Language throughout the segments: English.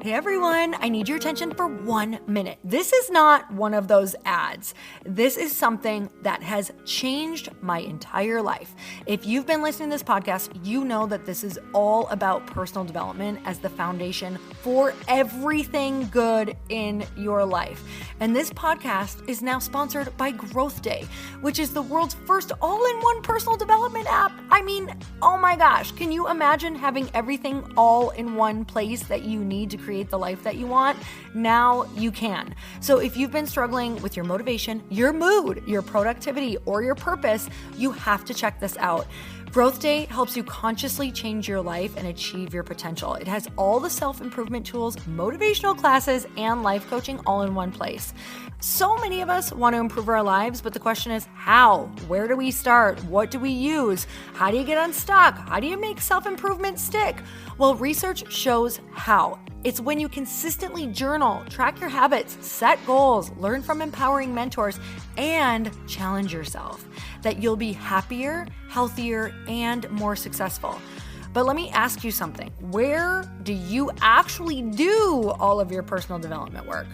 Hey everyone, I need your attention for 1 minute. This is not one of those ads. This is something that has changed my entire life. If you've been listening to this podcast, you know that this is all about personal development as the foundation for everything good in your life. And this podcast is now sponsored by Growth Day, which is the world's first all-in-one personal development app. I mean, oh my gosh, can you imagine having everything all in one place that you need to create the life that you want? Now you can. So if you've been struggling with your motivation, your mood, your productivity, or your purpose, you have to check this out. Growth Day helps you consciously change your life and achieve your potential. It has all the self-improvement tools, motivational classes, and life coaching all in one place. So many of us want to improve our lives, but the question is how? Where do we start? What do we use? How do you get unstuck? How do you make self-improvement stick? Well, research shows how. It's when you consistently journal, track your habits, set goals, learn from empowering mentors, and challenge yourself that you'll be happier, healthier, and more successful. But let me ask you something. Where do you actually do all of your personal development work?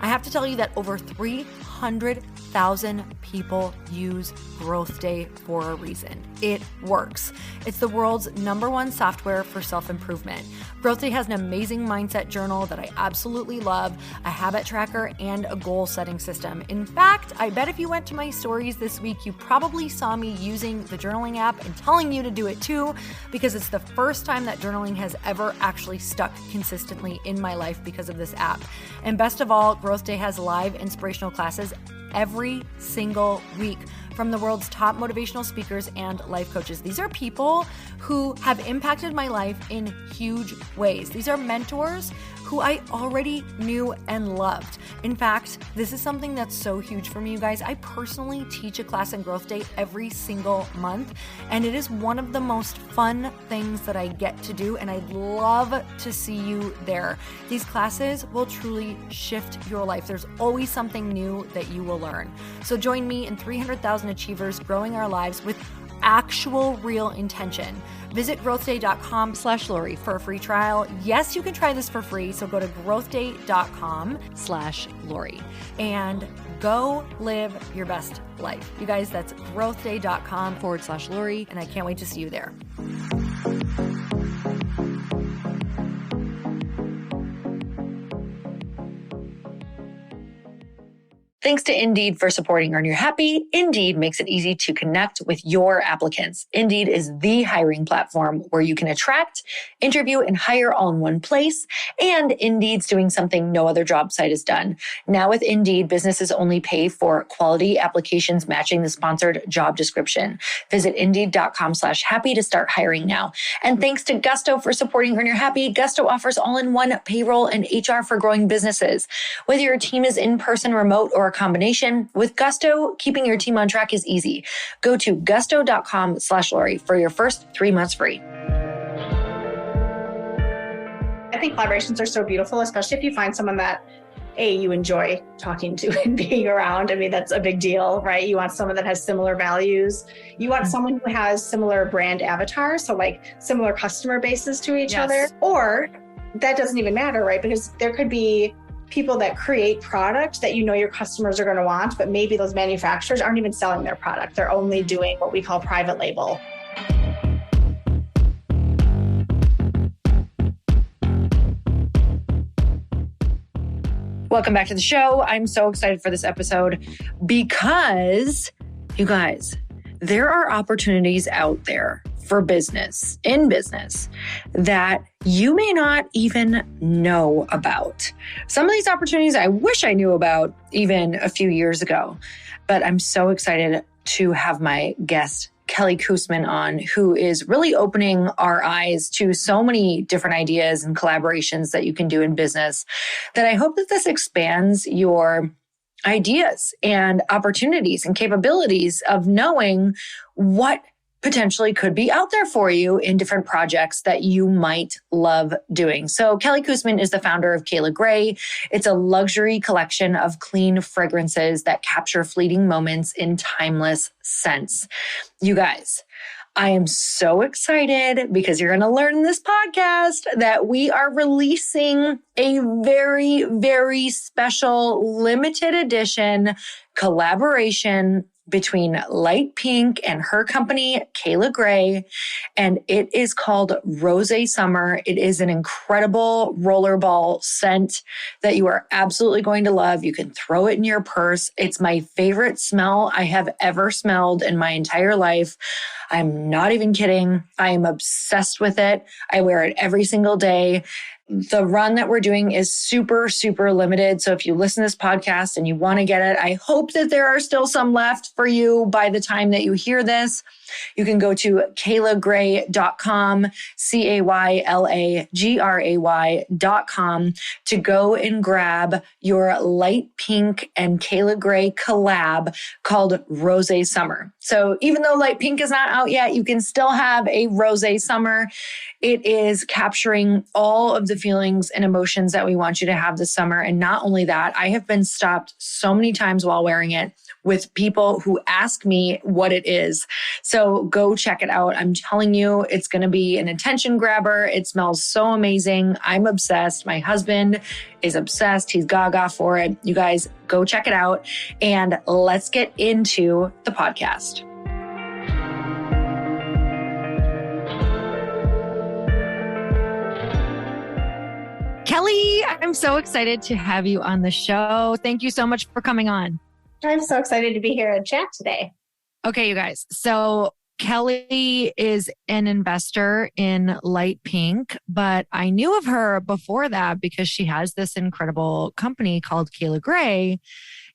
I have to tell you that over 300,000 people use Growth Day for a reason. It works. It's the world's #1 software for self-improvement. Growth Day has an amazing mindset journal that I absolutely love, a habit tracker, and a goal-setting system. In fact, I bet if you went to my stories this week, you probably saw me using the journaling app and telling you to do it too, because it's the first time that journaling has ever actually stuck consistently in my life because of this app. And best of all, Growth Day has live inspirational classes every single week from the world's top motivational speakers and life coaches. These are people who have impacted my life in huge ways. These are mentors who I already knew and loved. In fact, this is something that's so huge for me, you guys. I personally teach a class in Growth Day every single month, and it is one of the most fun things that I get to do, and I'd love to see you there. These classes will truly shift your life. There's always something new that you will learn. So join me and 300,000 achievers growing our lives with actual real intention. Visit growthday.com/Lori for a free trial. Yes, you can try this for free. So go to growthday.com/Lori and go live your best life. You guys, that's growthday.com/Lori. And I can't wait to see you there. Thanks to Indeed for supporting Earn Your Happy. Indeed makes it easy to connect with your applicants. Indeed is the hiring platform where you can attract, interview, and hire all in one place. And Indeed's doing something no other job site has done. Now with Indeed, businesses only pay for quality applications matching the sponsored job description. Visit Indeed.com/happy to start hiring now. And thanks to Gusto for supporting Earn Your Happy. Gusto offers all-in-one payroll and HR for growing businesses. Whether your team is in person, remote, or a combination, with Gusto, keeping your team on track is easy. Go to gusto.com/Lori for your first 3 months free. I think collaborations are so beautiful, especially if you find someone that you enjoy talking to and being around. I mean, that's a big deal, right? You want someone that has similar values. You want someone who has similar brand avatars, so like similar customer bases to each other. Or that doesn't even matter, right? Because there could be people that create product that you know your customers are going to want, but maybe those manufacturers aren't even selling their product. They're only doing what we call private label. Welcome back to the show. I'm so excited for this episode because, you guys, there are opportunities out there for business, in business, that you may not even know about. Some of these opportunities I wish I knew about even a few years ago, but I'm so excited to have my guest, Kelly Kussman, on, who is really opening our eyes to so many different ideas and collaborations that you can do in business, that I hope that this expands your ideas and opportunities and capabilities of knowing what potentially could be out there for you in different projects that you might love doing. So Kelly Kussman is the founder of Cayla Gray. It's a luxury collection of clean fragrances that capture fleeting moments in timeless scents. You guys, I am so excited because you're going to learn in this podcast that we are releasing a very, very special limited edition collaboration between Lite Pink and her company, Cayla Gray, and it is called Rosé Summer. It is an incredible rollerball scent that you are absolutely going to love. You can throw it in your purse. It's my favorite smell I have ever smelled in my entire life. I'm not even kidding. I am obsessed with it. I wear it every single day. The run that we're doing is super, super limited. So if you listen to this podcast and you want to get it, I hope that there are still some left for you by the time that you hear this. You can go to caylagray.com, CAYLAGRAY.com to go and grab your Lite Pink and Cayla Gray collab called Rosé Summer. So even though Lite Pink is not out yet, you can still have a Rosé Summer. It is capturing all of the feelings and emotions that we want you to have this summer. And not only that, I have been stopped so many times while wearing it with people who ask me what it is. So go check it out. I'm telling you, it's going to be an attention grabber. It smells so amazing. I'm obsessed. My husband is obsessed. He's gaga for it. You guys go check it out and let's get into the podcast. Kelly, I'm so excited to have you on the show. Thank you so much for coming on. I'm so excited to be here and chat today. Okay, you guys. So Kelly is an investor in Lite Pink, but I knew of her before that because she has this incredible company called Cayla Gray.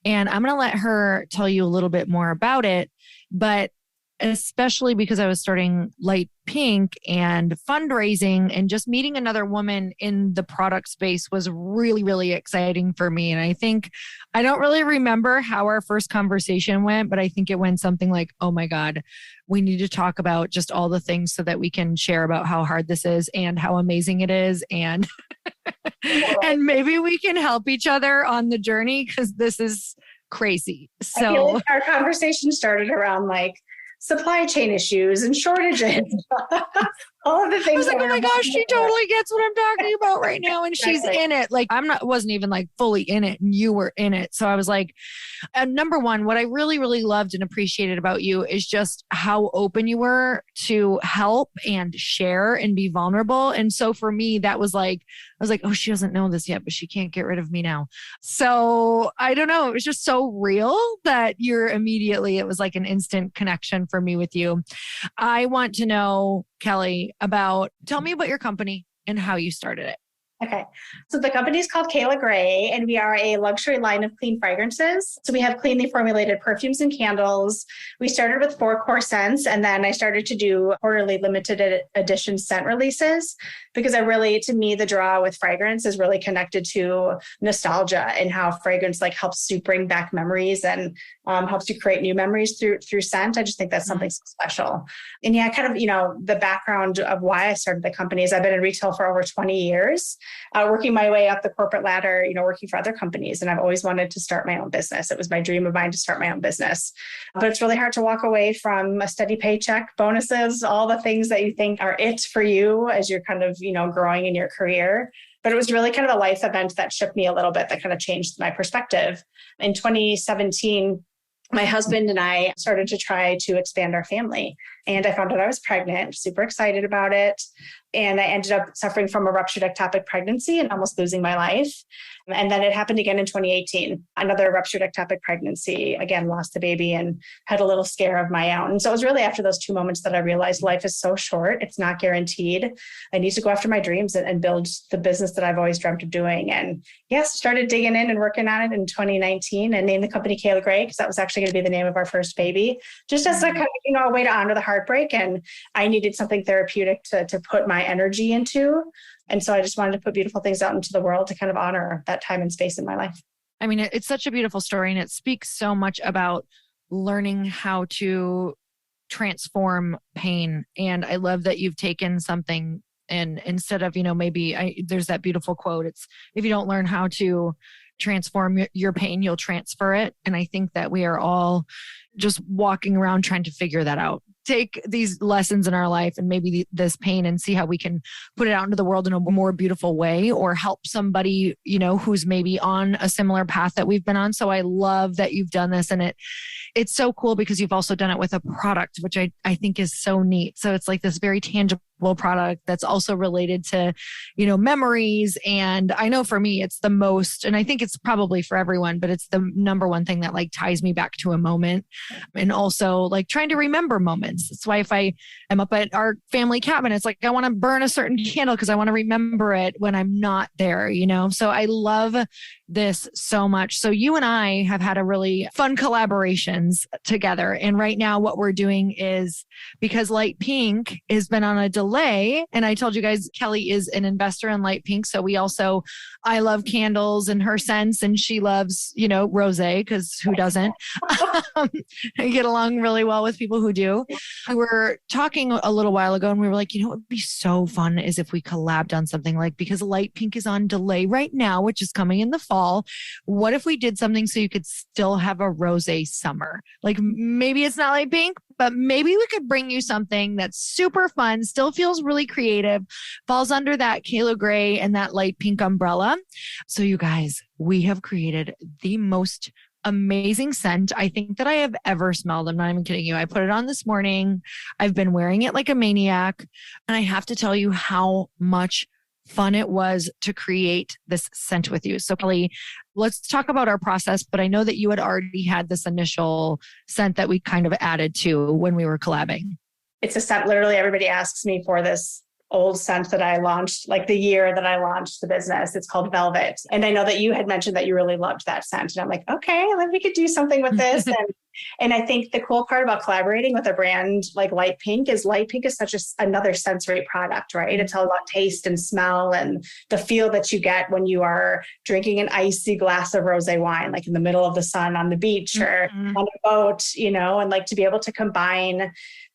And I'm going to let her tell you a little bit more about it. But especially because I was starting Lite Pink and fundraising and just meeting another woman in the product space was really, really exciting for me. And I think, I don't really remember how our first conversation went, but I think it went something like, oh my God, we need to talk about just all the things so that we can share about how hard this is and how amazing it is. And, and maybe we can help each other on the journey because this is crazy. So I feel like our conversation started around like supply chain issues and shortages. All of the things. I was like, oh my gosh, she totally gets what I'm talking about right now. And she's in it. Like wasn't even like fully in it and you were in it. So I was like, number one, what I really, really loved and appreciated about you is just how open you were to help and share and be vulnerable. And so for me, that was like, I was like, oh, she doesn't know this yet, but she can't get rid of me now. So I don't know. It was just so real that it was like an instant connection for me with you. I want to know, Kelly, tell me about your company and how you started it. Okay. So the company is called Cayla Gray, and we are a luxury line of clean fragrances. So we have cleanly formulated perfumes and candles. We started with 4 core scents, and then I started to do quarterly limited edition scent releases because to me, the draw with fragrance is really connected to nostalgia and how fragrance like helps you bring back memories and helps you create new memories through scent. I just think that's something so special. And yeah, kind of, the background of why I started the company is I've been in retail for over 20 years. Working my way up the corporate ladder, working for other companies. And I've always wanted to start my own business. It was my dream of mine to start my own business. But it's really hard to walk away from a steady paycheck, bonuses, all the things that you think are it for you as you're kind of, growing in your career. But it was really kind of a life event that shook me a little bit, that kind of changed my perspective. In 2017, my husband and I started to try to expand our family. And I found out I was pregnant, super excited about it. And I ended up suffering from a ruptured ectopic pregnancy and almost losing my life. And then it happened again in 2018, another ruptured ectopic pregnancy, again, lost the baby and had a little scare of my own. And so it was really after those 2 moments that I realized life is so short. It's not guaranteed. I need to go after my dreams and build the business that I've always dreamt of doing. And yes, started digging in and working on it in 2019 and named the company Cayla Gray because that was actually going to be the name of our first baby, just as a kind of, a way to honor the heartbreak. And I needed something therapeutic to put my energy into. And so I just wanted to put beautiful things out into the world to kind of honor that time and space in my life. I mean, it's such a beautiful story and it speaks so much about learning how to transform pain. And I love that you've taken something and instead of, there's that beautiful quote, it's if you don't learn how to transform your pain, you'll transfer it. And I think that we are all just walking around trying to figure that out. take these lessons in our life and maybe this pain and see how we can put it out into the world in a more beautiful way or help somebody, who's maybe on a similar path that we've been on. So I love that you've done this, and it's so cool because you've also done it with a product, which I think is so neat. So it's like this very tangible product that's also related to, memories. And I know for me, it's the most, and I think it's probably for everyone, but it's the number one thing that like ties me back to a moment, and also like trying to remember moments. That's why if I am up at our family cabin, it's like, I want to burn a certain candle because I want to remember it when I'm not there, So I love this so much. So you and I have had a really fun collaborations together. And right now what we're doing is, because Lite Pink has been on a delay, and I told you guys, Kelly is an investor in Lite Pink. So I love candles and her scents, and she loves, rosé, because who doesn't? I get along really well with people who do. We were talking a little while ago and we were like, what would be so fun is if we collabed on something, like, because Lite Pink is on delay right now, which is coming in the fall. What if we did something so you could still have a Rosé Summer? Like maybe it's not Lite Pink, but maybe we could bring you something that's super fun, still feels really creative, falls under that Cayla Gray and that Lite Pink umbrella. So you guys, we have created the most amazing scent I think that I have ever smelled. I'm not even kidding you. I put it on this morning. I've been wearing it like a maniac. And I have to tell you how much fun it was to create this scent with you. So Kelly, let's talk about our process, but I know that you had already had this initial scent that we kind of added to when we were collabing. It's a scent, literally everybody asks me for this old scent that I launched, like the year that I launched the business. It's called Velvet. And I know that you had mentioned that you really loved that scent. And I'm like, okay, then we could do something with this. And I think the cool part about collaborating with a brand like Lite Pink is such another sensory product, right? It's all about taste and smell and the feel that you get when you are drinking an icy glass of rosé wine, like in the middle of the sun on the beach or on a boat, and like to be able to combine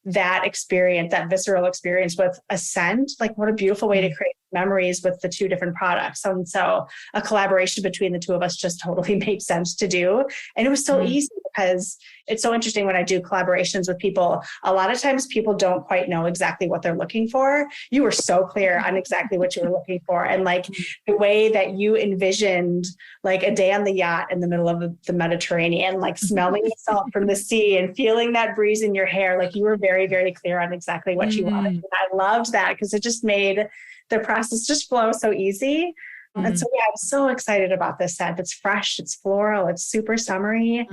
that experience, that visceral experience with a scent, like what a beautiful way to create memories with the two different products. And so a collaboration between the two of us just totally made sense to do. And it was so easy because it's so interesting when I do collaborations with people. A lot of times people don't quite know exactly what they're looking for. You were so clear on exactly what you were looking for. And like the way that you envisioned like a day on the yacht in the middle of the Mediterranean, like smelling the salt from the sea and feeling that breeze in your hair. Like you were very, very clear on exactly what you wanted. And I loved that because it just made the process just flow so easy. And so, I'm so excited about this scent. It's fresh, it's floral, it's super summery.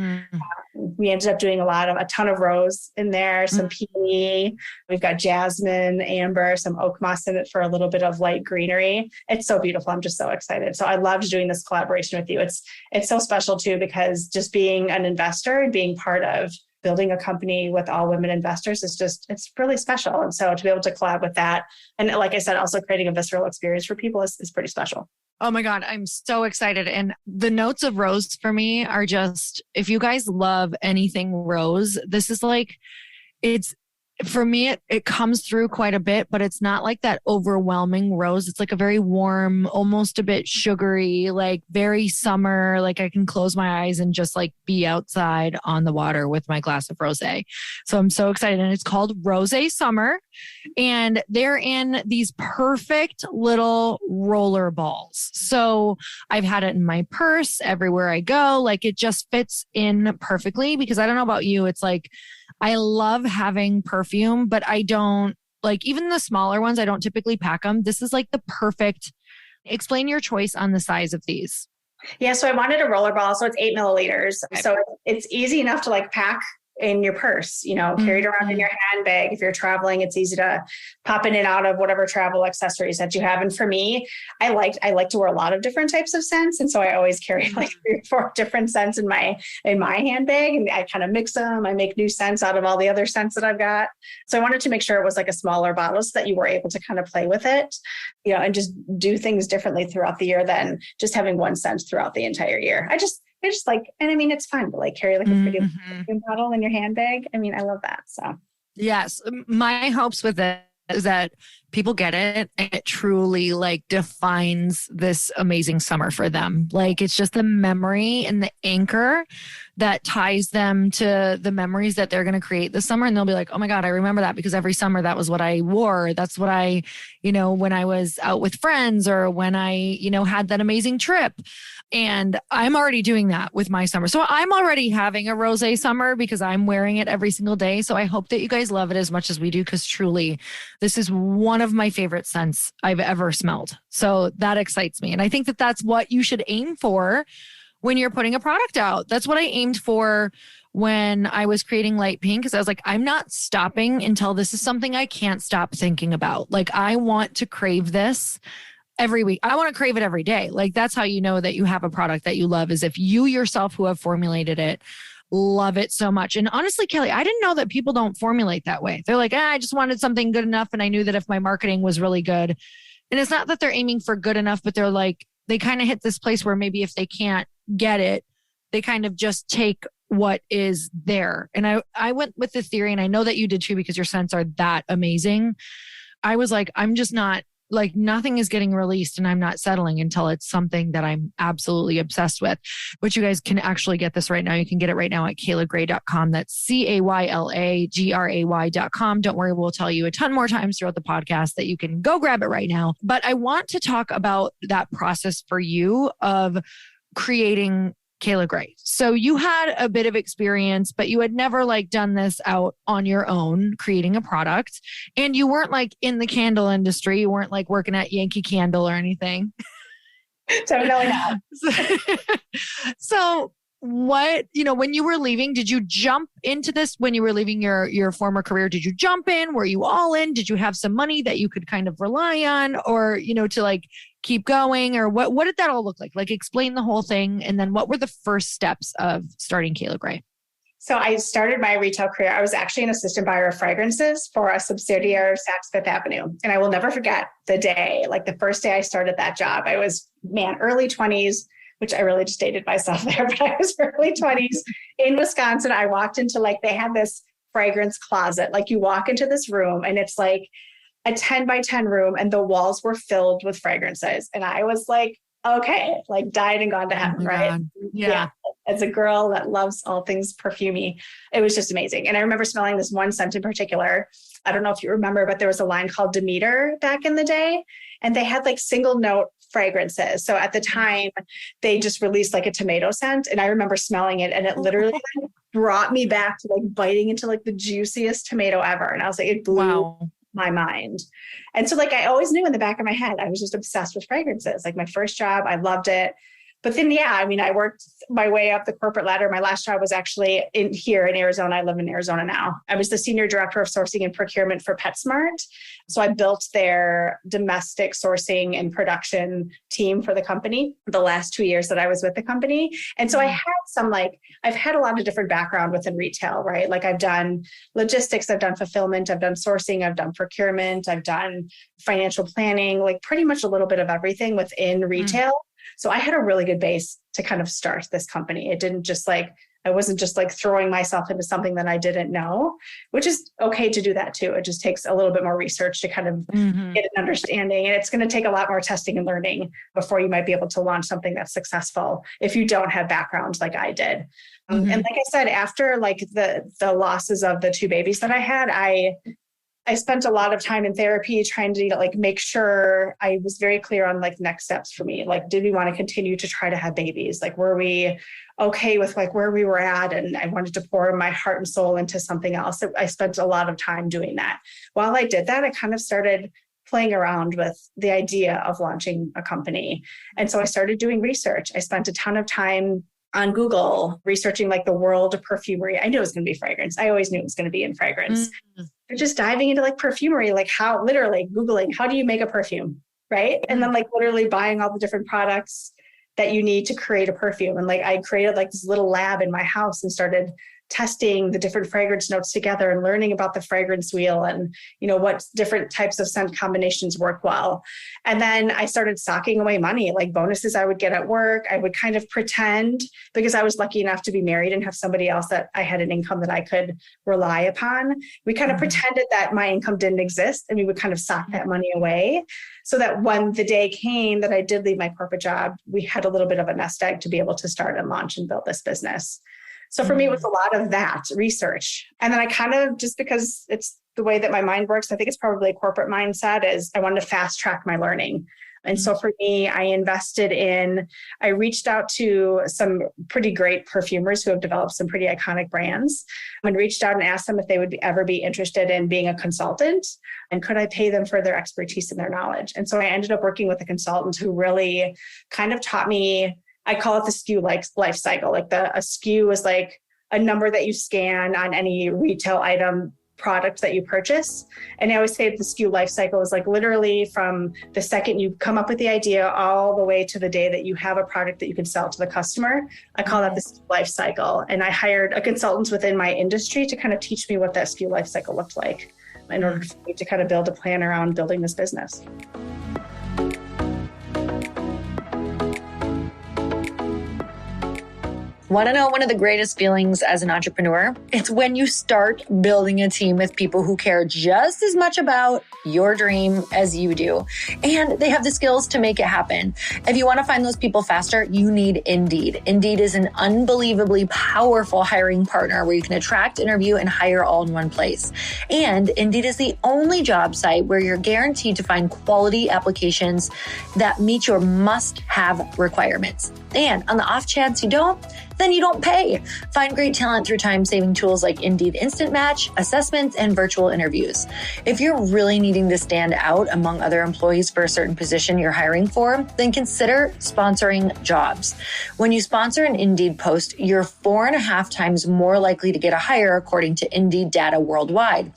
We ended up doing a ton of rose in there, some peony. We've got jasmine, amber, some oak moss in it for a little bit of light greenery. It's so beautiful. I'm just so excited. So I loved doing this collaboration with you. It's so special too, because just being an investor and being part of building a company with all women investors it's really special. And so to be able to collab with that, and like I said, also creating a visceral experience for people is pretty special. Oh my God, I'm so excited. And the notes of rose for me are just, if you guys love anything rose, this is like, for me, it comes through quite a bit, but it's not like that overwhelming rose. It's like a very warm, almost a bit sugary, like very summer. Like I can close my eyes and just like be outside on the water with my glass of rosé. So I'm so excited. And it's called Rosé Summer. And they're in these perfect little roller balls. So I've had it in my purse everywhere I go. Like it just fits in perfectly, because I don't know about you. It's like, I love having perfume, but I don't like, even the smaller ones, I don't typically pack them. This is like the perfect. Explain your choice on the size of these. Yeah. So I wanted a roller ball. So it's 8 milliliters. So it's easy enough to like pack in your purse, carry it around in your handbag. If you're traveling, it's easy to pop in and out of whatever travel accessories that you have. And for me, I like to wear a lot of different types of scents. And so I always carry like 3 or 4 different scents in my handbag, and I kind of mix them. I make new scents out of all the other scents that I've got. So I wanted to make sure it was like a smaller bottle so that you were able to kind of play with it, and just do things differently throughout the year than just having one scent throughout the entire year. I just like, and I mean, it's fun to like carry like a pretty bottle in your handbag. I mean, I love that. So yes, my hopes with it is that people get it, and it truly like defines this amazing summer for them. Like it's just the memory and the anchor that ties them to the memories that they're going to create this summer. And they'll be like, oh my God, I remember that because every summer that was what I wore. That's what I, when I was out with friends or when I, had that amazing trip. And I'm already doing that with my summer. So I'm already having a Rosé Summer because I'm wearing it every single day. So I hope that you guys love it as much as we do, because truly this is one of my favorite scents I've ever smelled. So that excites me. And I think that that's what you should aim for when you're putting a product out. That's what I aimed for when I was creating Lite Pink, because I was like, I'm not stopping until this is something I can't stop thinking about. Like I want to crave this every week. I want to crave it every day. Like that's how you know that you have a product that you love, is if you yourself who have formulated it love it so much. And honestly, Kelly, I didn't know that people don't formulate that way. They're like, I just wanted something good enough. And I knew that if my marketing was really good, and it's not that they're aiming for good enough, but they're like, they kind of hit this place where maybe if they can't get it, they kind of just take what is there. And I went with the theory, and I know that you did too, because your scents are that amazing. I was like, I'm just not, like nothing is getting released and I'm not settling until it's something that I'm absolutely obsessed with. But you guys can actually get this right now. You can get it right now at caylagray.com. That's CAYLAGRAY.com. Don't worry, we'll tell you a ton more times throughout the podcast that you can go grab it right now. But I want to talk about that process for you of creating Cayla Gray. So you had a bit of experience, but you had never like done this out on your own, creating a product. And you weren't like in the candle industry. You weren't like working at Yankee Candle or anything. Totally not. So what, when you were leaving, did you jump into this when you were leaving your former career? Did you jump in? Were you all in? Did you have some money that you could kind of rely on, or, to like keep going, or what did that all look like? Like explain the whole thing. And then what were the first steps of starting Cayla Gray? So I started my retail career. I was actually an assistant buyer of fragrances for a subsidiary of Saks Fifth Avenue. And I will never forget the day, like the first day I started that job. I was, early 20s, which I really just dated myself there, but I was early 20s in Wisconsin. I walked into they had this fragrance closet. Like you walk into this room and it's like a 10 by 10 room and the walls were filled with fragrances. And I was like, okay, like died and gone to heaven, right? Yeah. As a girl that loves all things perfumey, it was just amazing. And I remember smelling this one scent in particular. I don't know if you remember, but there was a line called Demeter back in the day, and they had like single note fragrances. So at the time they just released like a tomato scent, and I remember smelling it, and it literally brought me back to like biting into like the juiciest tomato ever. And I was like, it blew my mind. And so like, I always knew in the back of my head, I was just obsessed with fragrances. Like my first job, I loved it. But then, I worked my way up the corporate ladder. My last job was actually here in Arizona. I live in Arizona now. I was the senior director of sourcing and procurement for PetSmart. So I built their domestic sourcing and production team for the company the last 2 years that I was with the company. And so I had I've had a lot of different background within retail, right? Like I've done logistics, I've done fulfillment, I've done sourcing, I've done procurement, I've done financial planning, like pretty much a little bit of everything within retail. So I had a really good base to kind of start this company. It didn't just I wasn't just like throwing myself into something that I didn't know, which is okay to do that too. It just takes a little bit more research to kind of get an understanding. And it's going to take a lot more testing and learning before you might be able to launch something that's successful if you don't have background like I did. And like I said, after like the losses of the 2 babies that I had, I spent a lot of time in therapy trying to like make sure I was very clear on like next steps for me. Like, did we want to continue to try to have babies? Like, were we okay with like where we were at? And I wanted to pour my heart and soul into something else. So I spent a lot of time doing that. While I did that, I kind of started playing around with the idea of launching a company. And so I started doing research. I spent a ton of time on Google researching like the world of perfumery. I knew it was going to be fragrance. I always knew it was going to be in fragrance. Just diving into like perfumery, like how literally Googling, how do you make a perfume? Right. And then like literally buying all the different products that you need to create a perfume. And like, I created like this little lab in my house and started testing the different fragrance notes together and learning about the fragrance wheel and, what different types of scent combinations work well. And then I started socking away money, like bonuses I would get at work. I would kind of pretend, because I was lucky enough to be married and have somebody else that I had an income that I could rely upon. We kind of pretended that my income didn't exist, and we would kind of sock that money away, so that when the day came that I did leave my corporate job, we had a little bit of a nest egg to be able to start and launch and build this business. So for me, it was a lot of that research. And then I kind of, just because it's the way that my mind works, I think it's probably a corporate mindset, is I wanted to fast track my learning. And so for me, I reached out to some pretty great perfumers who have developed some pretty iconic brands, and reached out and asked them if they would ever be interested in being a consultant, and could I pay them for their expertise and their knowledge. And so I ended up working with a consultant who really kind of taught me, I call it the SKU life cycle. Like a SKU is like a number that you scan on any retail item product that you purchase. And I always say the SKU life cycle is like literally from the second you come up with the idea all the way to the day that you have a product that you can sell to the customer. I call that the SKU life cycle. And I hired a consultant within my industry to kind of teach me what that SKU life cycle looked like in order for me to kind of build a plan around building this business. Want to know one of the greatest feelings as an entrepreneur? It's when you start building a team with people who care just as much about your dream as you do, and they have the skills to make it happen. If you want to find those people faster, you need Indeed. Indeed is an unbelievably powerful hiring partner where you can attract, interview, and hire all in one place. And Indeed is the only job site where you're guaranteed to find quality applications that meet your must-have requirements. And on the off chance you don't, then you don't pay. Find great talent through time-saving tools like Indeed Instant Match, assessments, and virtual interviews. If you're really needing to stand out among other employees for a certain position you're hiring for, then consider sponsoring jobs. When you sponsor an Indeed post, you're 4.5 times more likely to get a hire according to Indeed data worldwide.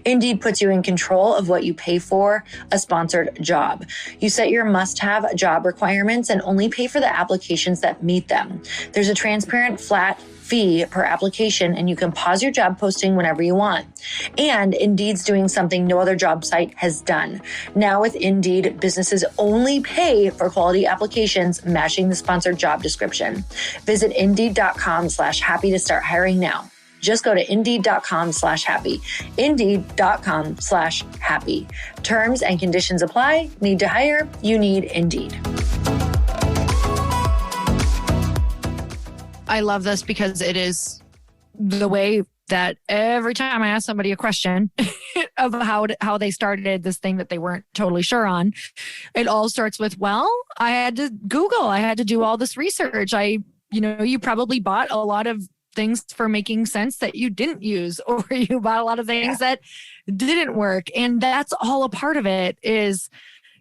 Indeed puts you in control of what you pay for a sponsored job. You set your must-have job requirements and only pay for the applications that meet them. There's a transparent flat fee per application, and you can pause your job posting whenever you want. And Indeed's doing something no other job site has done. Now with Indeed, businesses only pay for quality applications matching the sponsored job description. Visit Indeed.com/happy to start hiring now. Just go to Indeed.com/happy. Indeed.com/happy. Terms and conditions apply. Need to hire? You need Indeed. I love this because it is the way that every time I ask somebody a question of how they started this thing that they weren't totally sure on, it all starts with, well, I had to Google, I had to do all this research. You probably bought a lot of things for making sense that you didn't use, or you bought a lot of things that didn't work. And that's all a part of it, is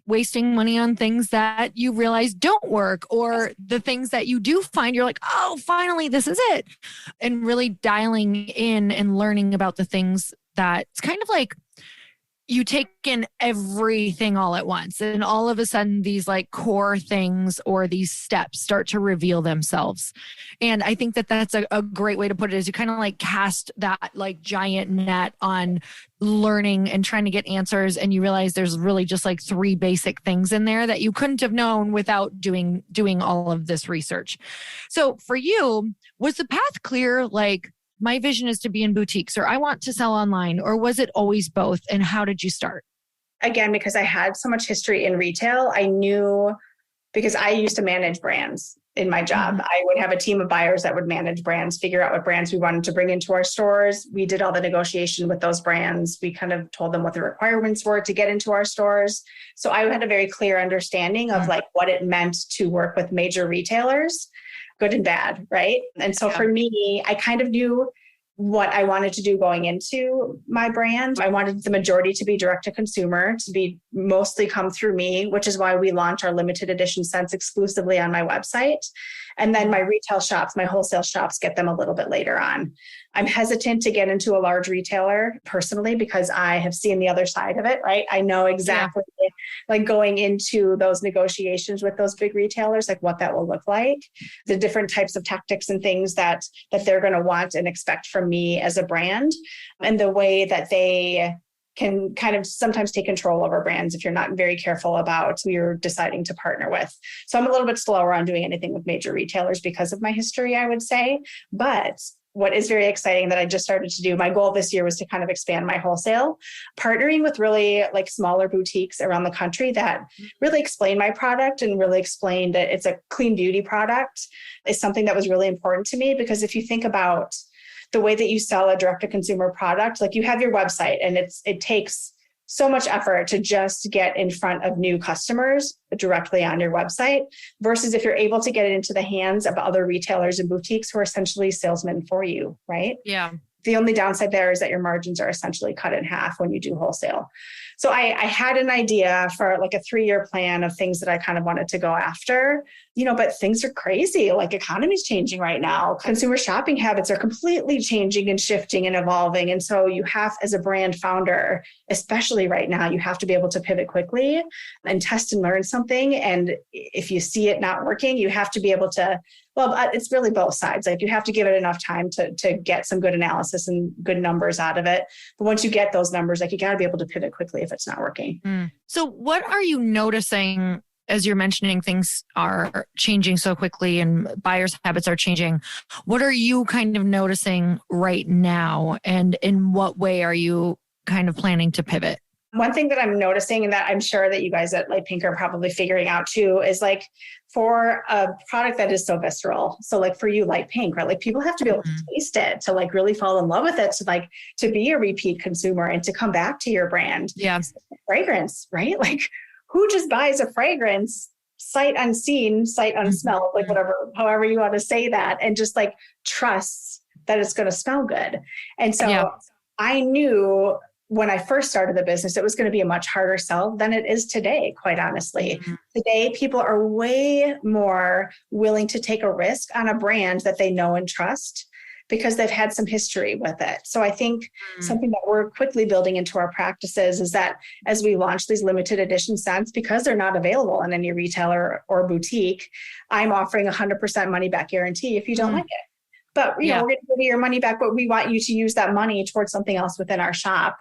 wasting money on things that you realize don't work, or the things that you do find, you're like, oh, finally, this is it. And really dialing in and learning about the things that it's kind of like you take in everything all at once. And all of a sudden, these like core things or these steps start to reveal themselves. And I think that that's a great way to put it, is you kind of like cast that like giant net on learning and trying to get answers. And you realize there's really just like 3 basic things in there that you couldn't have known without doing all of this research. So for you, was the path clear? Like, my vision is to be in boutiques, or I want to sell online, or was it always both? And how did you start? Again, because I had so much history in retail, I knew, because I used to manage brands in my job. Mm-hmm. I would have a team of buyers that would manage brands, figure out what brands we wanted to bring into our stores. We did all the negotiation with those brands. We kind of told them what the requirements were to get into our stores. So I had a very clear understanding of like what it meant to work with major retailers, good and bad, right? And so for me, I kind of knew what I wanted to do going into my brand. I wanted the majority to be direct to consumer, to be mostly come through me, which is why we launch our limited edition scents exclusively on my website. And then my retail shops, my wholesale shops, get them a little bit later on. I'm hesitant to get into a large retailer personally because I have seen the other side of it, right? I know exactly like going into those negotiations with those big retailers, like what that will look like, the different types of tactics and things that they're going to want and expect from me as a brand, and the way that they can kind of sometimes take control over brands if you're not very careful about who you're deciding to partner with. So I'm a little bit slower on doing anything with major retailers because of my history, I would say. But what is very exciting that I just started to do, my goal this year was to kind of expand my wholesale, partnering with really like smaller boutiques around the country that really explain my product and really explain that it's a clean beauty product is something that was really important to me. Because if you think about the way that you sell a direct-to-consumer product, like you have your website and it takes so much effort to just get in front of new customers directly on your website versus if you're able to get it into the hands of other retailers and boutiques who are essentially salesmen for you, right? Yeah. The only downside there is that your margins are essentially cut in half when you do wholesale. So I had an idea for like a 3-year plan of things that I kind of wanted to go after, but things are crazy. Like economy's changing right now. Consumer shopping habits are completely changing and shifting and evolving. And so you have, as a brand founder, especially right now, you have to be able to pivot quickly and test and learn something. And if you see it not working, you have to be able to, it's really both sides. Like you have to give it enough time to get some good analysis and good numbers out of it. But once you get those numbers, like you got to be able to pivot quickly if it's not working. So what are you noticing as you're mentioning things are changing so quickly and buyers' habits are changing? What are you kind of noticing right now? And in what way are you kind of planning to pivot? One thing that I'm noticing, and that I'm sure that you guys at Lite Pink are probably figuring out too, is like for a product that is so visceral. So like for you, Lite Pink, right? Like people have to be able to taste it to like really fall in love with it, to be a repeat consumer and to come back to your brand. Yeah. Fragrance, right? Like who just buys a fragrance sight unseen, sight unsmelled, like whatever, however you want to say that, and just like trusts that it's going to smell good. And so I knew when I first started the business, it was going to be a much harder sell than it is today, quite honestly. Today, people are way more willing to take a risk on a brand that they know and trust because they've had some history with it. So I think something that we're quickly building into our practices is that as we launch these limited edition scents, because they're not available in any retailer or boutique, I'm offering 100% money back guarantee if you don't like it. But we're going to give you your money back, but we want you to use that money towards something else within our shop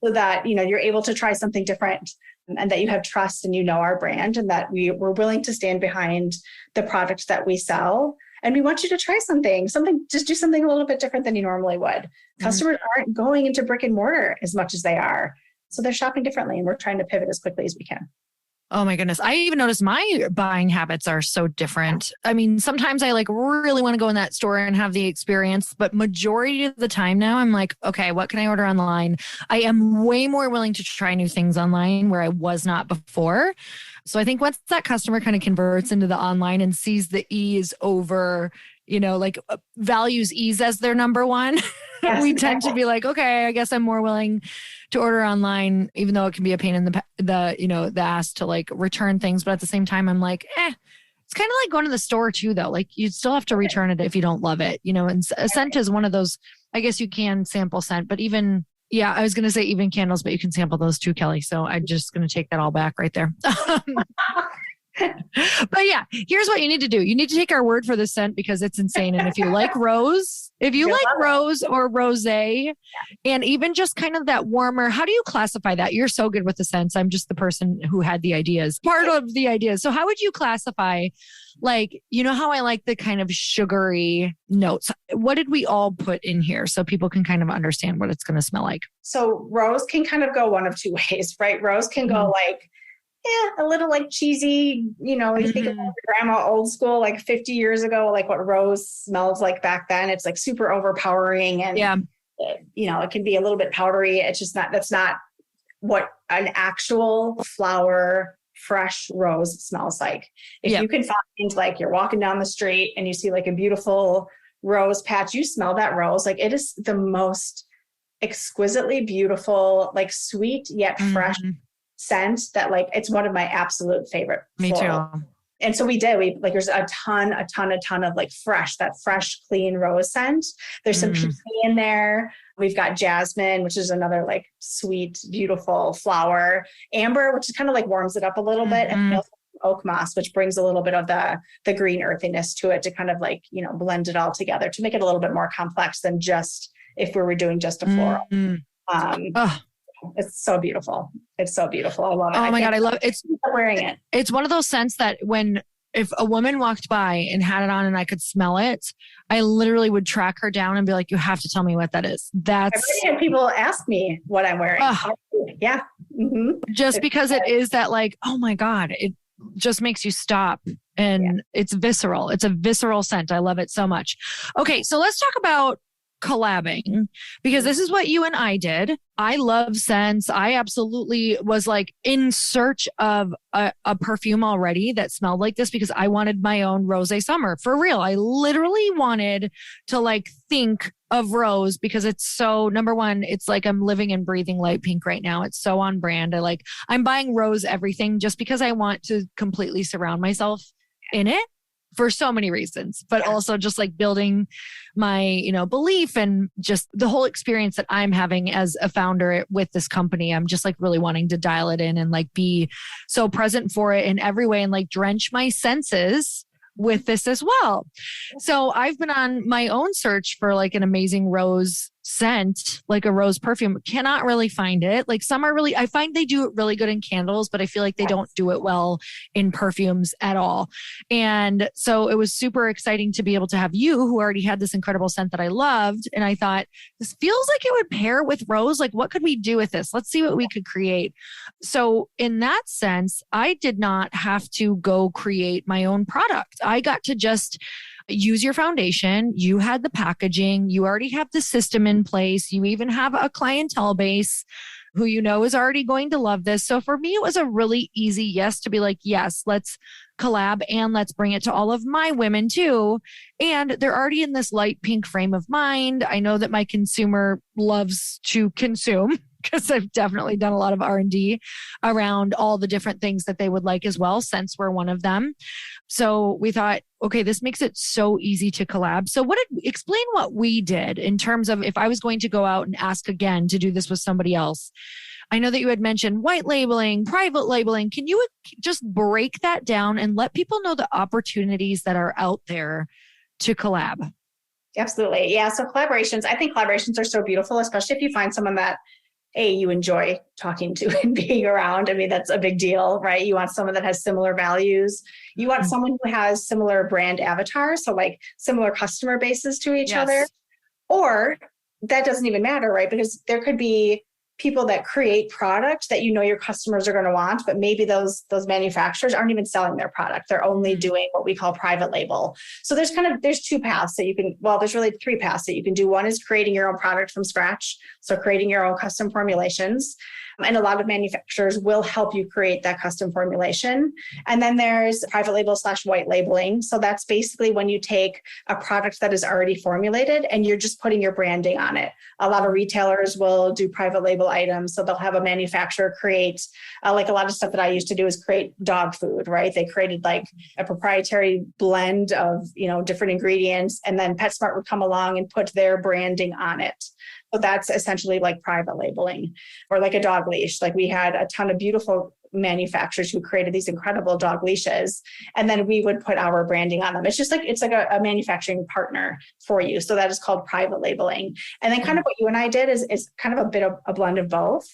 so that, you're able to try something different and that you have trust and our brand and that we're willing to stand behind the product that we sell. And we want you to try something, just do something a little bit different than you normally would. Customers aren't going into brick and mortar as much as they are. So they're shopping differently and we're trying to pivot as quickly as we can. Oh my goodness. I even noticed my buying habits are so different. I mean, sometimes I like really want to go in that store and have the experience, but majority of the time now I'm like, okay, what can I order online? I am way more willing to try new things online where I was not before. So I think once that customer kind of converts into the online and sees the ease over, values ease as their number one, we tend to be like, okay, I guess I'm more willing to order online, even though it can be a pain in the ass to like return things. But at the same time, I'm like, it's kind of like going to the store too, though. Like you still have to return it if you don't love it, and a scent is one of those, I guess you can sample scent, but even, I was going to say even candles, but you can sample those too, Kelly. So I'm just going to take that all back right there. But here's what you need to do. You need to take our word for the scent because it's insane. And if you like rose, or rosé, and even just kind of that warmer, how do you classify that? You're so good with the scents. I'm just the person who had the ideas, part of the ideas. So how would you classify, like, how I like the kind of sugary notes? What did we all put in here so people can kind of understand what it's going to smell like? So rose can kind of go one of two ways, right? Rose can go like, a little like cheesy, you think about your grandma old school, like 50 years ago, like what rose smells like back then. It's like super overpowering and, it can be a little bit powdery. It's just that's not what an actual flower, fresh rose smells like. If you can find like you're walking down the street and you see like a beautiful rose patch, you smell that rose, like it is the most exquisitely beautiful, like sweet yet fresh scent that like it's one of my absolute favorite. Me too. And so we did, there's a ton of like that fresh, clean rose scent. There's some peony in there. We've got jasmine, which is another like sweet, beautiful flower. Amber, which is kind of like warms it up a little bit. And we also have oak moss, which brings a little bit of the green earthiness to it to kind of like, blend it all together to make it a little bit more complex than just if we were doing just a floral. It's so beautiful. It's so beautiful. I love it. Oh my God. I love it. It's wearing it. It's one of those scents that if a woman walked by and had it on and I could smell it, I literally would track her down and be like, you have to tell me what that is. I've had people ask me what I'm wearing. Yeah. Just because it is that like, oh my God, it just makes you stop and it's visceral. It's a visceral scent. I love it so much. Okay. So let's talk about collabing, because this is what you and I did. I love scents. I absolutely was like in search of a perfume already that smelled like this because I wanted my own Rosé Summer. For real. I literally wanted to like think of rose because it's so, number one, it's like I'm living and breathing Lite Pink right now. It's so on brand. I'm buying rose everything just because I want to completely surround myself in it. For so many reasons, but also just like building my, belief and just the whole experience that I'm having as a founder with this company. I'm just like really wanting to dial it in and like be so present for it in every way and like drench my senses with this as well. So I've been on my own search for like an amazing rose scent, like a rose perfume. Cannot really find it. Like some are really, I find they do it really good in candles, but I feel like they don't do it well in perfumes at all. And so it was super exciting to be able to have you, who already had this incredible scent that I loved. And I thought, this feels like it would pair with rose. Like, what could we do with this? Let's see what we could create. So in that sense, I did not have to go create my own product. I got to just use your foundation. You had the packaging. You already have the system in place. You even have a clientele base who is already going to love this. So for me, it was a really easy yes to be like, yes, let's collab and let's bring it to all of my women too. And they're already in this light pink frame of mind. I know that my consumer loves to consume because I've definitely done a lot of R&D around all the different things that they would like as well. Scents were one of them. So we thought, okay, this makes it so easy to collab. So explain what we did in terms of if I was going to go out and ask again to do this with somebody else. I know that you had mentioned white labeling, private labeling. Can you just break that down and let people know the opportunities that are out there to collab? Absolutely. Yeah. So I think collaborations are so beautiful, especially if you find someone that you enjoy talking to and being around. I mean, that's a big deal, right? You want someone that has similar values. You want someone who has similar brand avatars. So like similar customer bases to each other, or that doesn't even matter, right? Because there could be people that create product that your customers are going to want, but maybe those manufacturers aren't even selling their product. They're only doing what we call private label. So there's two paths that you can, there's really three paths that you can do. One is creating your own product from scratch. So creating your own custom formulations. And a lot of manufacturers will help you create that custom formulation. And then there's private label / white labeling. So that's basically when you take a product that is already formulated and you're just putting your branding on it. A lot of retailers will do private label items. So they'll have a manufacturer create, like a lot of stuff that I used to do is create dog food, right? They created like a proprietary blend of, different ingredients. And then PetSmart would come along and put their branding on it. So that's essentially like private labeling, or like a dog leash. Like we had a ton of beautiful manufacturers who created these incredible dog leashes, and then we would put our branding on them. It's like a manufacturing partner for you. So that is called private labeling. And then kind of what you and I did is kind of a bit of a blend of both.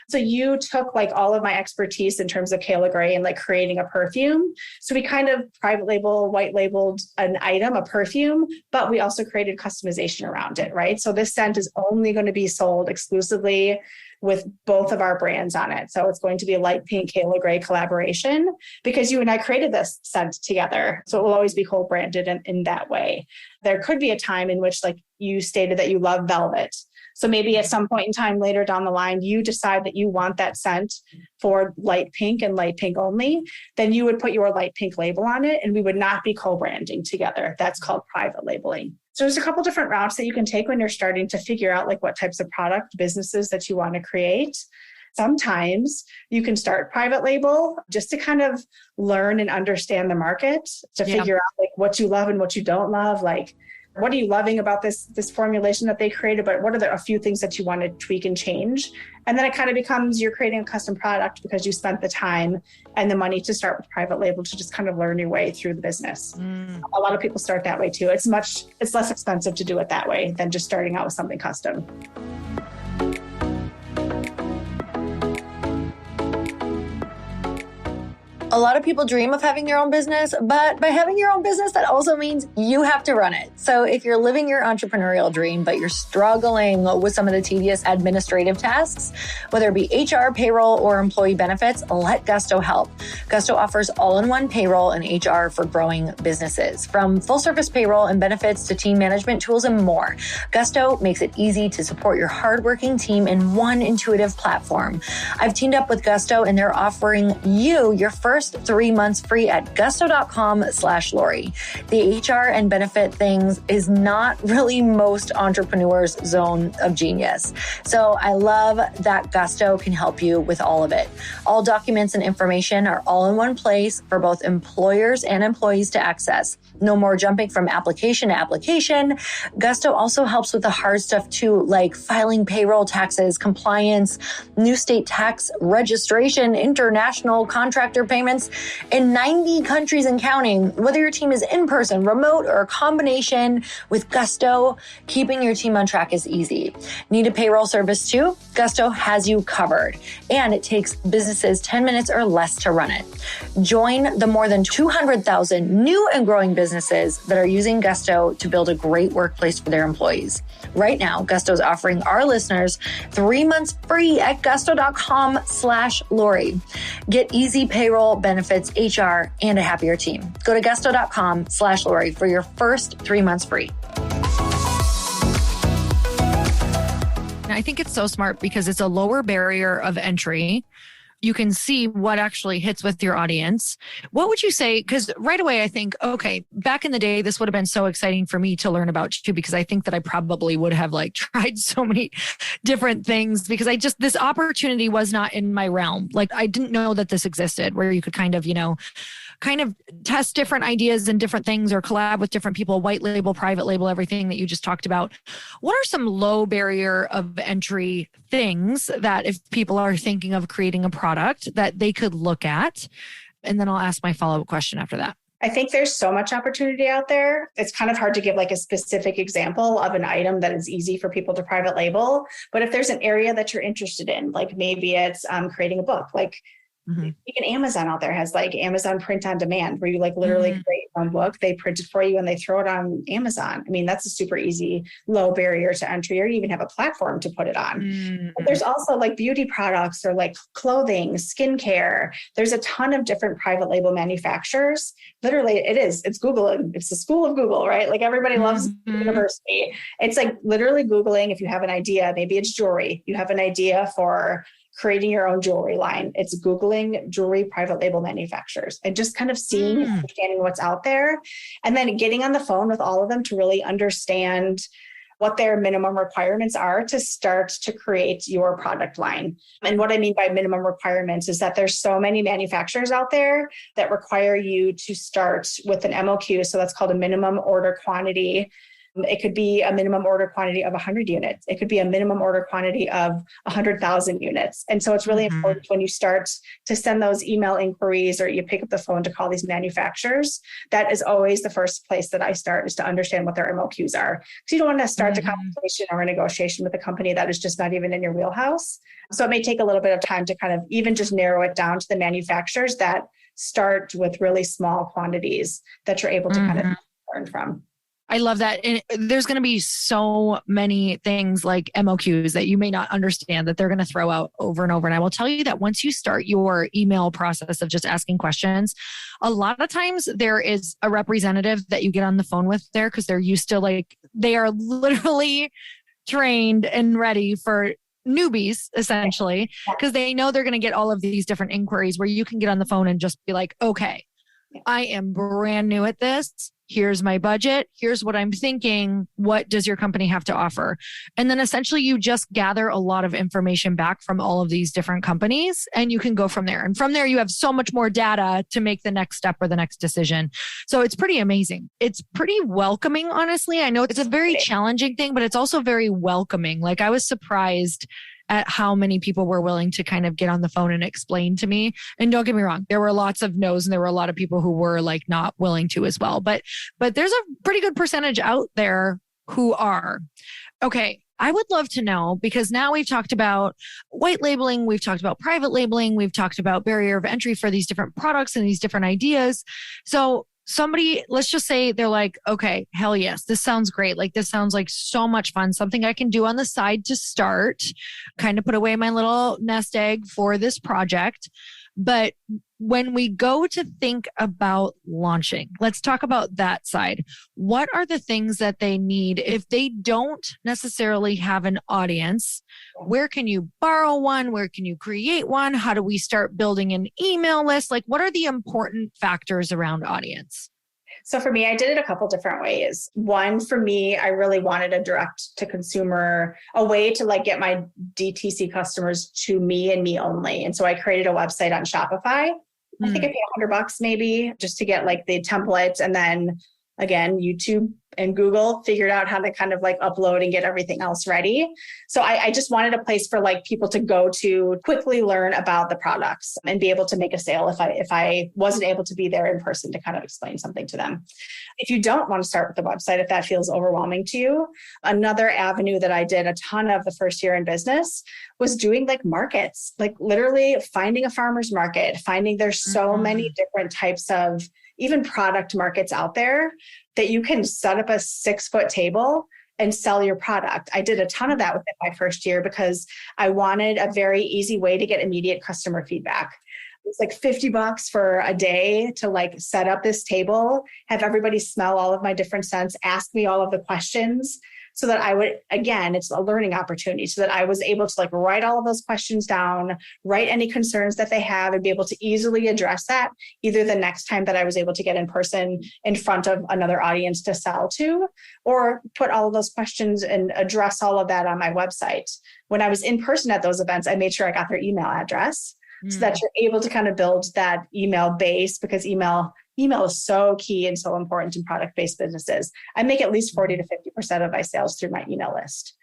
So you took like all of my expertise in terms of Cayla Gray and like creating a perfume. So we kind of private label, white labeled an item, a perfume, but we also created customization around it, right? So this scent is only going to be sold exclusively with both of our brands on it. So it's going to be a Lite Pink Cayla Gray collaboration because you and I created this scent together. So it will always be co-branded in that way. There could be a time in which like you stated that you love velvet. So maybe at some point in time later down the line, you decide that you want that scent for Lite Pink and Lite Pink only, then you would put your Lite Pink label on it and we would not be co-branding together. That's called private labeling. So there's a couple different routes that you can take when you're starting to figure out like what types of product businesses that you want to create. Sometimes you can start private label just to kind of learn and understand the market, to figure out like what you love and what you don't love. Like, what are you loving about this formulation that they created, but what are a few things that you want to tweak and change? And then it kind of becomes you're creating a custom product because you spent the time and the money to start with private label to just kind of learn your way through the business. A lot of people start that way too. It's less expensive to do it that way than just starting out with something custom. A lot of people dream of having their own business, but by having your own business, that also means you have to run it. So if you're living your entrepreneurial dream, but you're struggling with some of the tedious administrative tasks, whether it be HR, payroll, or employee benefits, let Gusto help. Gusto offers all-in-one payroll and HR for growing businesses. From full-service payroll and benefits to team management tools and more, Gusto makes it easy to support your hardworking team in one intuitive platform. I've teamed up with Gusto, and they're offering you your first 3 months free at gusto.com/Lori. The HR and benefit things is not really most entrepreneurs' zone of genius. So I love that Gusto can help you with all of it. All documents and information are all in one place for both employers and employees to access. No more jumping from application to application. Gusto also helps with the hard stuff too, like filing payroll taxes, compliance, new state tax registration, international contractor payments in 90 countries and counting. Whether your team is in person, remote, or a combination, with Gusto, keeping your team on track is easy. Need a payroll service too? Gusto has you covered, and it takes businesses 10 minutes or less to run it. Join the more than 200,000 new and growing businesses that are using Gusto to build a great workplace for their employees. Right now, Gusto is offering our listeners 3 months free at gusto.com/Lori. Get easy payroll, benefits, HR, and a happier team. Go to gusto.com/Lori for your first 3 months free. I think it's so smart because it's a lower barrier of entry. You can see what actually hits with your audience. What would you say? Because right away, I think, okay, back in the day, this would have been so exciting for me to learn about too, because I think that I probably would have like tried so many different things because this opportunity was not in my realm. Like I didn't know that this existed where you could kind of test different ideas and different things or collab with different people, white label, private label, everything that you just talked about. What are some low barrier of entry things that if people are thinking of creating a product that they could look at? And then I'll ask my follow-up question after that. I think there's so much opportunity out there. It's kind of hard to give like a specific example of an item that is easy for people to private label. But if there's an area that you're interested in, like maybe it's creating a book, like even Amazon out there has like Amazon print on demand where you like literally create one book, they print it for you and they throw it on Amazon. I mean, that's a super easy, low barrier to entry, or you even have a platform to put it on. But there's also like beauty products or like clothing, skincare. There's a ton of different private label manufacturers. Literally it's Google. It's the school of Google, right? Like everybody loves university. It's like literally Googling if you have an idea, maybe it's jewelry. You have an idea for creating your own jewelry line. It's Googling jewelry private label manufacturers and just kind of seeing and understanding what's out there. And then getting on the phone with all of them to really understand what their minimum requirements are to start to create your product line. And what I mean by minimum requirements is that there's so many manufacturers out there that require you to start with an MOQ. So that's called a minimum order quantity. It could be a minimum order quantity of 100 units. It could be a minimum order quantity of 100,000 units. And so it's really important when you start to send those email inquiries or you pick up the phone to call these manufacturers. That is always the first place that I start, is to understand what their MOQs are. Because you don't want to start a conversation or a negotiation with a company that is just not even in your wheelhouse. So it may take a little bit of time to kind of even just narrow it down to the manufacturers that start with really small quantities that you're able to kind of learn from. I love that. And there's going to be so many things like MOQs that you may not understand that they're going to throw out over and over. And I will tell you that once you start your email process of just asking questions, a lot of times there is a representative that you get on the phone with there because they're used to they are literally trained and ready for newbies, essentially, because they know they're going to get all of these different inquiries where you can get on the phone and just be like, okay, I am brand new at this. Here's my budget. Here's what I'm thinking. What does your company have to offer? And then essentially you just gather a lot of information back from all of these different companies and you can go from there. And from there, you have so much more data to make the next step or the next decision. So it's pretty amazing. It's pretty welcoming, honestly. I know it's a very challenging thing, but it's also very welcoming. Like I was surprised at how many people were willing to kind of get on the phone and explain to me. And don't get me wrong, there were lots of no's and there were a lot of people who were like not willing to as well. But there's a pretty good percentage out there who are. Okay. I would love to know, because now we've talked about white labeling, we've talked about private labeling, we've talked about barrier of entry for these different products and these different ideas. So somebody, let's just say they're like, okay, hell yes, this sounds great. Like this sounds like so much fun, something I can do on the side to start, kind of put away my little nest egg for this project. But when we go to think about launching, let's talk about that side. What are the things that they need if they don't necessarily have an audience? Where can you borrow one? Where can you create one? How do we start building an email list? Like, what are the important factors around audience? So for me, I did it a couple different ways. One, for me, I really wanted a direct to consumer, a way to like get my DTC customers to me and me only. And so I created a website on Shopify. I think I paid $100 maybe just to get like the template. And then again, YouTube and Google figured out how to kind of like upload and get everything else ready. So I just wanted a place for like people to go to quickly learn about the products and be able to make a sale if I wasn't able to be there in person to kind of explain something to them. If you don't want to start with the website, if that feels overwhelming to you, another avenue that I did a ton of the first year in business was doing like markets, like literally finding a farmer's market, finding there's so many different types of even product markets out there that you can set up a 6-foot table and sell your product. I did a ton of that within my first year because I wanted a very easy way to get immediate customer feedback. It's like $50 for a day to like set up this table, have everybody smell all of my different scents, ask me all of the questions so that I would, again, it's a learning opportunity so that I was able to like write all of those questions down, write any concerns that they have and be able to easily address that either the next time that I was able to get in person in front of another audience to sell to, or put all of those questions and address all of that on my website. When I was in person at those events, I made sure I got their email address so that you're able to kind of build that email base because email is so key and so important in product-based businesses. I make at least 40 to 50% of my sales through my email list.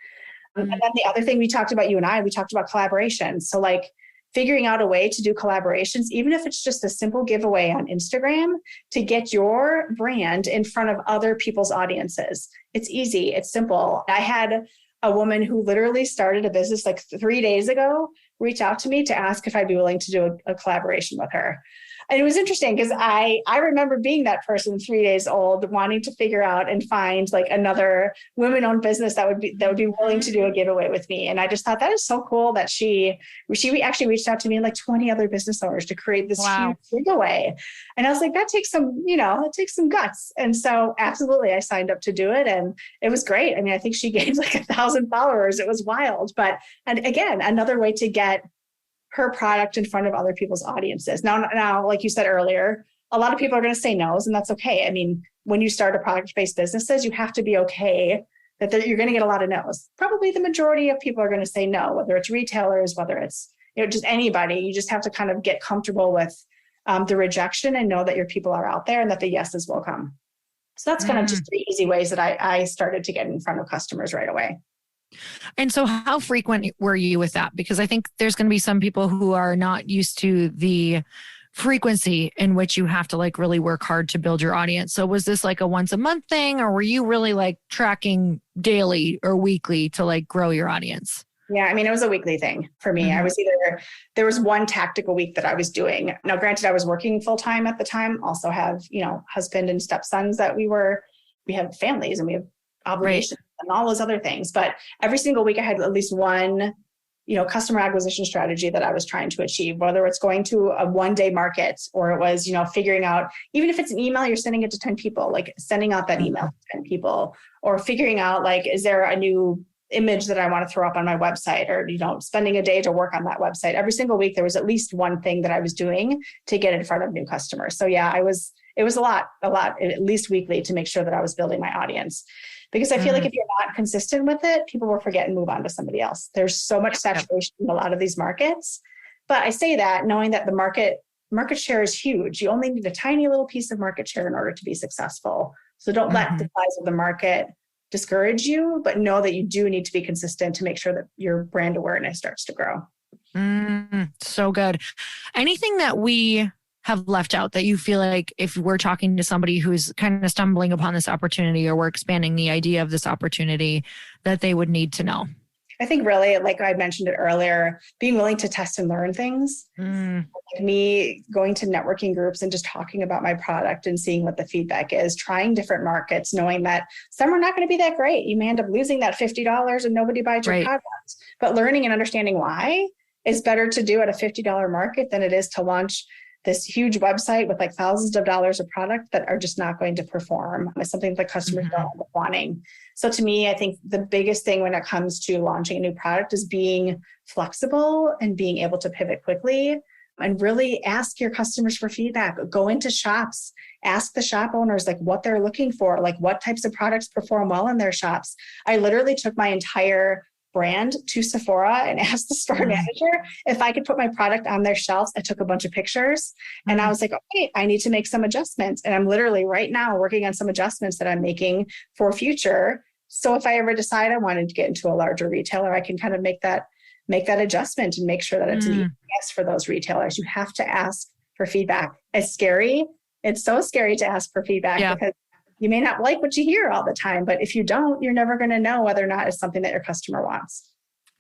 And then the other thing we talked about, you and I, we talked about collaborations. So like figuring out a way to do collaborations, even if it's just a simple giveaway on Instagram to get your brand in front of other people's audiences. It's easy. It's simple. I had a woman who literally started a business like 3 days ago reach out to me to ask if I'd be willing to do a collaboration with her. And it was interesting because I remember being that person 3 days old, wanting to figure out and find like another women-owned business that would be willing to do a giveaway with me. And I just thought that is so cool that she actually reached out to me and like 20 other business owners to create this huge giveaway. And I was like, that takes some guts. And so absolutely, I signed up to do it, and it was great. I mean, I think she gained like 1,000 followers. It was wild, and again, another way to get her product in front of other people's audiences. Now, like you said earlier, a lot of people are going to say no's, and that's okay. I mean, when you start a product-based businesses, you have to be okay that you're going to get a lot of no's. Probably the majority of people are going to say no, whether it's retailers, whether it's just anybody. You just have to kind of get comfortable with the rejection and know that your people are out there and that the yeses will come. So that's kind of just 3 easy ways that I started to get in front of customers right away. And so how frequent were you with that? Because I think there's going to be some people who are not used to the frequency in which you have to like really work hard to build your audience. So was this like a once a month thing, or were you really like tracking daily or weekly to like grow your audience? Yeah, I mean, it was a weekly thing for me. I was there was one tactical week that I was doing. Now, granted, I was working full time at the time, also have, husband and stepsons that we have families and we have obligations and all those other things. But every single week I had at least one, customer acquisition strategy that I was trying to achieve, whether it's going to a 1-day market or it was, figuring out, even if it's an email, you're sending it to 10 people, like sending out that email to 10 people, or figuring out like, is there a new image that I want to throw up on my website, or, spending a day to work on that website. Every single week, there was at least one thing that I was doing to get in front of new customers. So yeah, it was a lot, at least weekly, to make sure that I was building my audience. Because I feel like if you're not consistent with it, people will forget and move on to somebody else. There's so much saturation in a lot of these markets. But I say that knowing that the market share is huge. You only need a tiny little piece of market share in order to be successful. So don't let the size of the market discourage you, but know that you do need to be consistent to make sure that your brand awareness starts to grow. So good. Anything that we have left out that you feel like if we're talking to somebody who's kind of stumbling upon this opportunity, or we're expanding the idea of this opportunity, that they would need to know? I think really, like I mentioned it earlier, being willing to test and learn things. Like me going to networking groups and just talking about my product and seeing what the feedback is, trying different markets, knowing that some are not going to be that great. You may end up losing that $50 and nobody buys your product. But learning and understanding why is better to do at a $50 market than it is to launch this huge website with like thousands of dollars of product that are just not going to perform. It's something that customers don't end up wanting. So to me, I think the biggest thing when it comes to launching a new product is being flexible and being able to pivot quickly, and really ask your customers for feedback. Go into shops, ask the shop owners like what they're looking for, like what types of products perform well in their shops. I literally took my entire brand to Sephora and asked the store manager if I could put my product on their shelves. I took a bunch of pictures and I was like, okay, I need to make some adjustments. And I'm literally right now working on some adjustments that I'm making for future. So if I ever decide I wanted to get into a larger retailer, I can kind of make that adjustment and make sure that it's an easy yes for those retailers. You have to ask for feedback. It's scary. It's so scary to ask for feedback because you may not like what you hear all the time, but if you don't, you're never going to know whether or not it's something that your customer wants.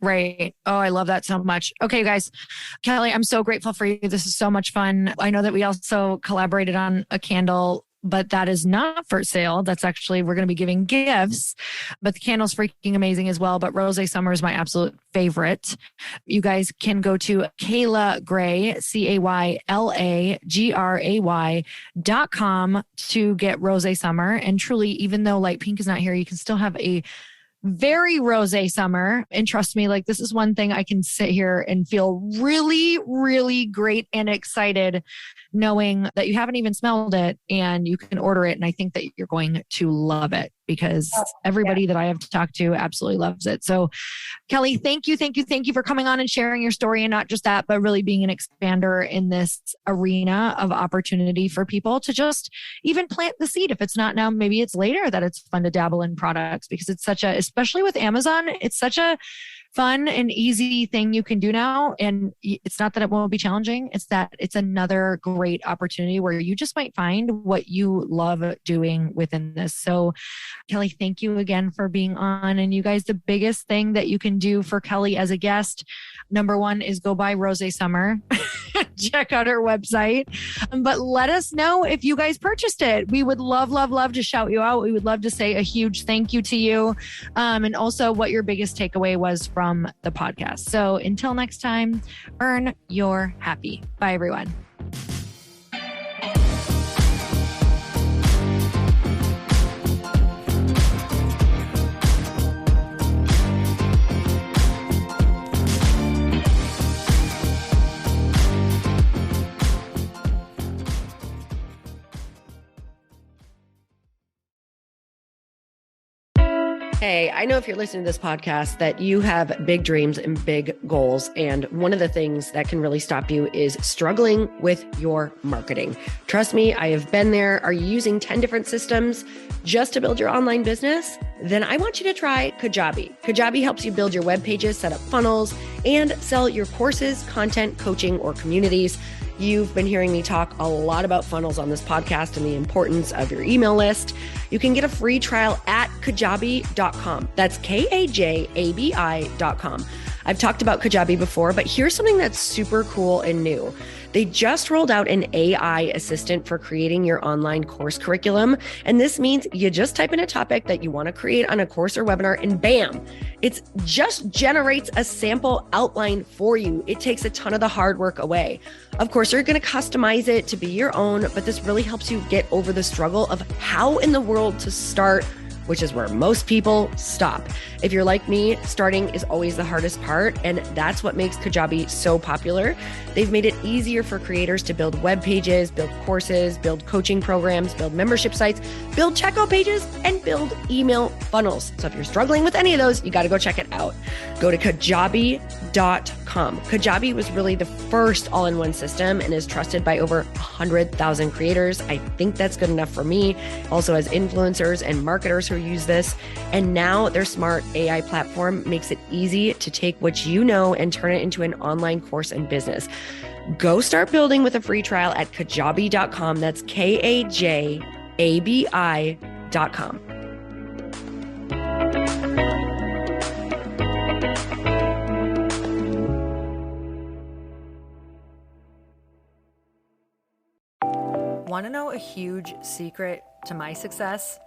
Right. Oh, I love that so much. Okay, guys. Kelly, I'm so grateful for you. This is so much fun. I know that we also collaborated on a candle, but that is not for sale. That's actually, we're going to be giving gifts, but the candle's freaking amazing as well. But Rosé Summer is my absolute favorite. You guys can go to Cayla Gray, CaylaGray.com to get Rosé Summer. And truly, even though Lite Pink is not here, you can still have a very rosé summer. And trust me, like this is one thing I can sit here and feel really, really great and excited knowing that you haven't even smelled it and you can order it. And I think that you're going to love it because everybody that I have talked to absolutely loves it. So Kelly, thank you for coming on and sharing your story. And not just that, but really being an expander in this arena of opportunity for people to just even plant the seed. If it's not now, maybe it's later that it's fun to dabble in products because it's such a, especially with Amazon, it's such a fun and easy thing you can do now. And it's not that it won't be challenging. It's that it's another great opportunity where you just might find what you love doing within this. So Kelly, thank you again for being on. And you guys, the biggest thing that you can do for Kelly as a guest, number one is go buy Rosé Summer. Check out her website, but let us know if you guys purchased it. We would love to shout you out. We would love to say a huge thank you to you. And also what your biggest takeaway was from the podcast. So until next time, earn your happy. Bye everyone. Hey, I know if you're listening to this podcast that you have big dreams and big goals. And one of the things that can really stop you is struggling with your marketing. Trust me, I have been there. Are you using 10 different systems just to build your online business? Then I want you to try Kajabi. Kajabi helps you build your web pages, set up funnels, and sell your courses, content, coaching, or communities. You've been hearing me talk a lot about funnels on this podcast and the importance of your email list. You can get a free trial at kajabi.com. That's Kajabi.com. I've talked about Kajabi before, but here's something that's super cool and new. They just rolled out an AI assistant for creating your online course curriculum. And this means you just type in a topic that you want to create on a course or webinar and bam, it just generates a sample outline for you. It takes a ton of the hard work away. Of course, you're going to customize it to be your own, but this really helps you get over the struggle of how in the world to start which is where most people stop. If you're like me, starting is always the hardest part, and that's what makes Kajabi so popular. They've made it easier for creators to build web pages, build courses, build coaching programs, build membership sites, build checkout pages, and build email funnels. So if you're struggling with any of those, you got to go check it out. Go to kajabi.com. Kajabi was really the first all-in-one system and is trusted by over 100,000 creators. I think that's good enough for me. Also has influencers and marketers who use this. And now their smart AI platform makes it easy to take what you know and turn it into an online course and business. Go start building with a free trial at kajabi.com. That's kajabi.com. Want to know a huge secret to my success?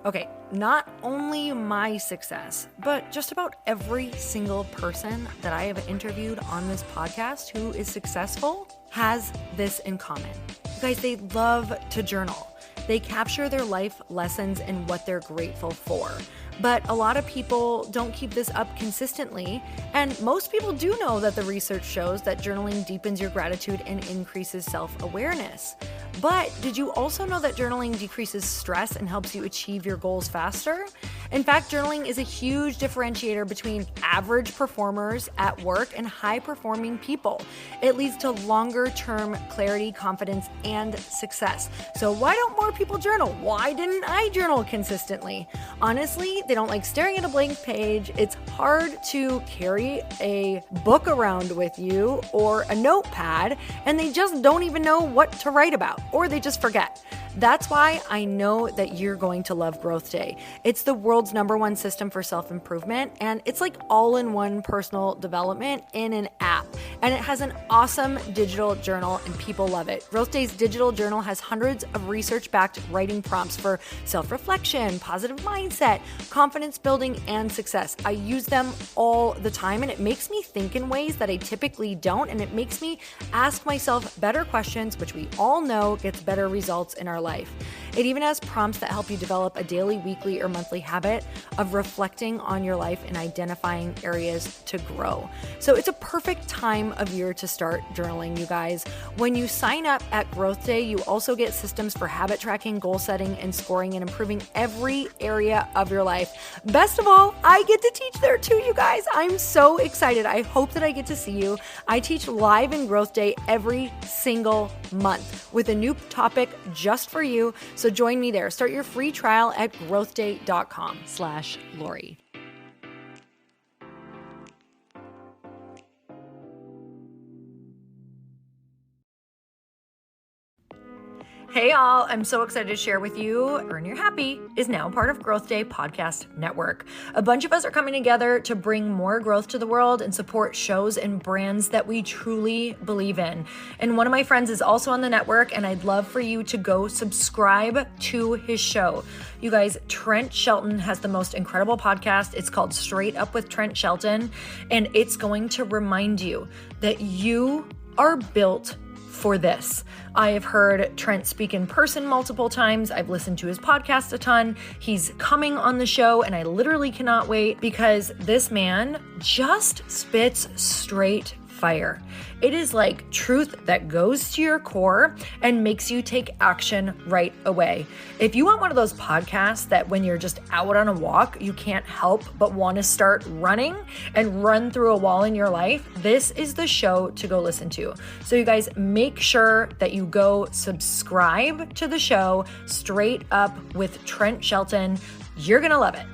Okay, not only my success, but just about every single person that I have interviewed on this podcast who is successful has this in common. You guys, they love to journal. They capture their life lessons and what they're grateful for. But a lot of people don't keep this up consistently. And most people do know that the research shows that journaling deepens your gratitude and increases self-awareness. But did you also know that journaling decreases stress and helps you achieve your goals faster? In fact, journaling is a huge differentiator between average performers at work and high-performing people. It leads to longer-term clarity, confidence, and success. So why don't more people journal? Why didn't I journal consistently? Honestly, they don't like staring at a blank page. It's hard to carry a book around with you or a notepad, and they just don't even know what to write about, or they just forget. That's why I know that you're going to love Growth Day. It's the world's #1 system for self-improvement, and it's like all-in-one personal development in an app. And it has an awesome digital journal, and people love it. Growth Day's digital journal has hundreds of research-backed writing prompts for self-reflection, positive mindset, confidence building, and success. I use them all the time, and it makes me think in ways that I typically don't, and it makes me ask myself better questions, which we all know gets better results in our life. It even has prompts that help you develop a daily, weekly, or monthly habit of reflecting on your life and identifying areas to grow. So it's a perfect time of year to start journaling, you guys. When you sign up at Growth Day, you also get systems for habit tracking, goal setting, and scoring, and improving every area of your life. Best of all, I get to teach there too, you guys. I'm so excited. I hope that I get to see you. I teach live in Growth Day every single month with a new topic just for you. So join me there. Start your free trial at growthday.com/Lori. Hey all, I'm so excited to share with you, Earn Your Happy is now part of Growth Day Podcast Network. A bunch of us are coming together to bring more growth to the world and support shows and brands that we truly believe in. And one of my friends is also on the network, and I'd love for you to go subscribe to his show. You guys, Trent Shelton has the most incredible podcast. It's called Straight Up with Trent Shelton, and it's going to remind you that you are built for this. I have heard Trent speak in person multiple times. I've listened to his podcast a ton. He's coming on the show, and I literally cannot wait because this man just spits straight fire. It is like truth that goes to your core and makes you take action right away. If you want one of those podcasts that when you're just out on a walk, you can't help but want to start running and run through a wall in your life, this is the show to go listen to. So you guys, make sure that you go subscribe to the show, Straight Up with Trent Shelton. You're going to love it.